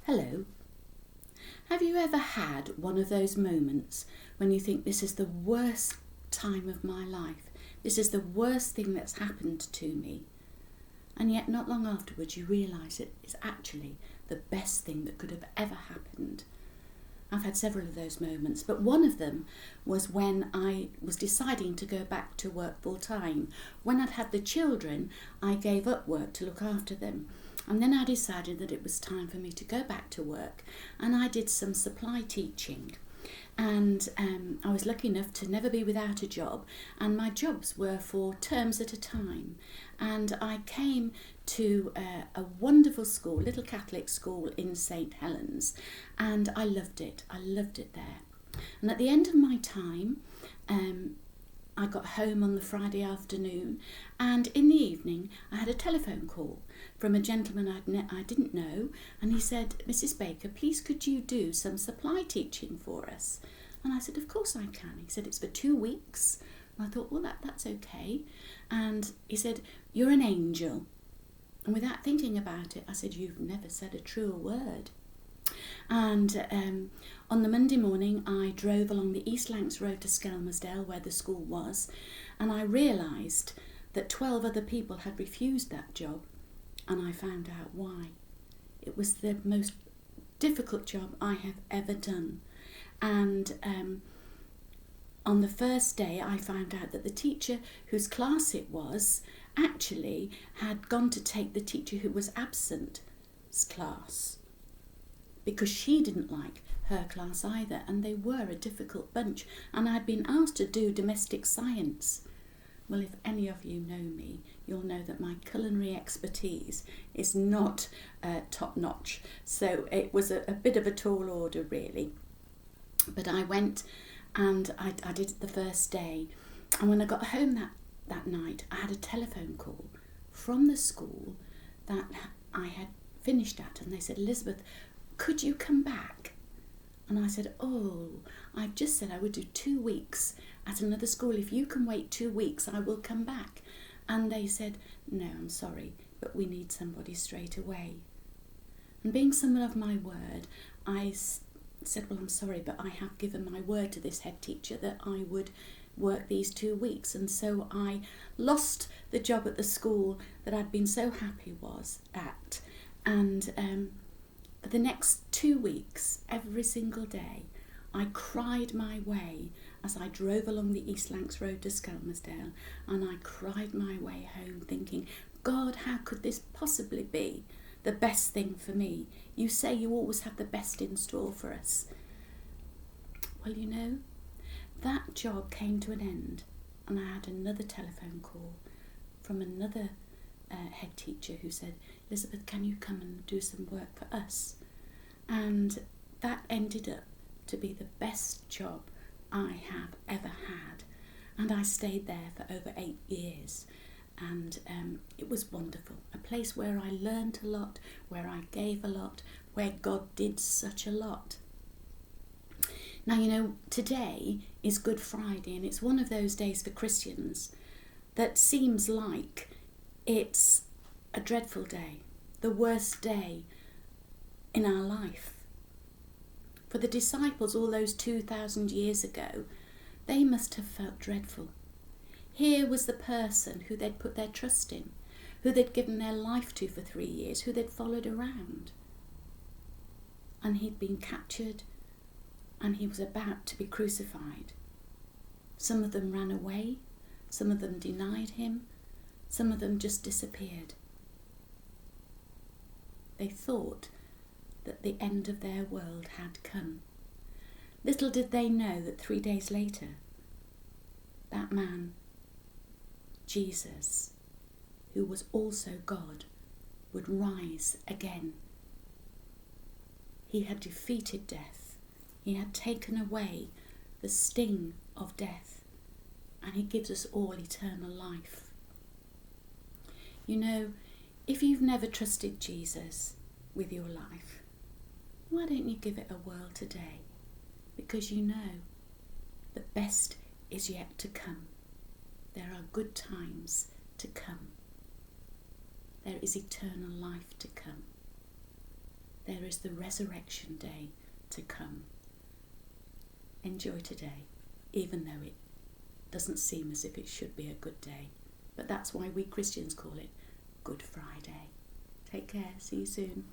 Hello. Have you ever had one of those moments when you think this is the worst time of my life? This is the worst thing that's happened to me. And yet not long afterwards you realise it is actually the best thing that could have ever happened. I've had several of those moments, but one of them was when I was deciding to go back to work full time. When I'd had the children, I gave up work to look after them. And then I decided that it was time for me to go back to work, and I did some supply teaching. And I was lucky enough to never be without a job, and my jobs were for terms at a time. And I came to a wonderful school, little Catholic school in St Helens, and I loved it. I loved it there. And at the end of my time, I got home on the Friday afternoon, and in the evening I had a telephone call from a gentleman I didn't know, and he said, "Mrs. Baker, please could you do some supply teaching for us?" And I said, "Of course I can." He said, "It's for 2 weeks." And I thought, well, that's okay. And he said, "You're an angel." And without thinking about it, I said, "You've never said a truer word." And on the Monday morning, I drove along the East Lancs Road to Skelmersdale, where the school was, and I realised that 12 other people had refused that job, and I found out why. It was the most difficult job I have ever done. And on the first day, I found out that the teacher whose class it was actually had gone to take the teacher who was absent's class, because she didn't like her class either, and they were a difficult bunch, and I'd been asked to do domestic science. Well, if any of you know me, you'll know that my culinary expertise is not top-notch, so it was a bit of a tall order, really. But I went and I did it the first day, and when I got home that night, I had a telephone call from the school that I had finished at, and they said, "Elizabeth, could you come back?" And I said, "Oh, I've just said I would do 2 weeks at another school. If you can wait 2 weeks, I will come back." And they said, "No, I'm sorry, but we need somebody straight away." And being someone of my word, I said, "Well, I'm sorry, but I have given my word to this head teacher that I would work these 2 weeks." And so I lost the job at the school that I'd been so happy was at. And the next 2 weeks, every single day, I cried my way as I drove along the East Lancs Road to Skelmersdale, and I cried my way home thinking, "God, how could this possibly be the best thing for me? You say you always have the best in store for us." Well, you know, that job came to an end, and I had another telephone call from another head teacher who said, "Elizabeth, can you come and do some work for us?" And that ended up to be the best job I have ever had, and I stayed there for over 8 years, and it was wonderful. A place where I learned a lot, where I gave a lot, where God did such a lot. Now, you know, today is Good Friday, and it's one of those days for Christians that seems like it's a dreadful day, the worst day in our life. For the disciples all those 2,000 years ago, they must have felt dreadful. Here was the person who they'd put their trust in, who they'd given their life to for 3 years, who they'd followed around. And he'd been captured, and he was about to be crucified. Some of them ran away, some of them denied him, some of them just disappeared. They thought that the end of their world had come. Little did they know that 3 days later, that man, Jesus, who was also God, would rise again. He had defeated death. He had taken away the sting of death, and he gives us all eternal life. You know, if you've never trusted Jesus with your life, why don't you give it a whirl today? Because you know the best is yet to come. There are good times to come. There is eternal life to come. there is the resurrection day to come. Enjoy today, even though it doesn't seem as if it should be a good day. But that's why we Christians call it Good Friday. Take care. See you soon.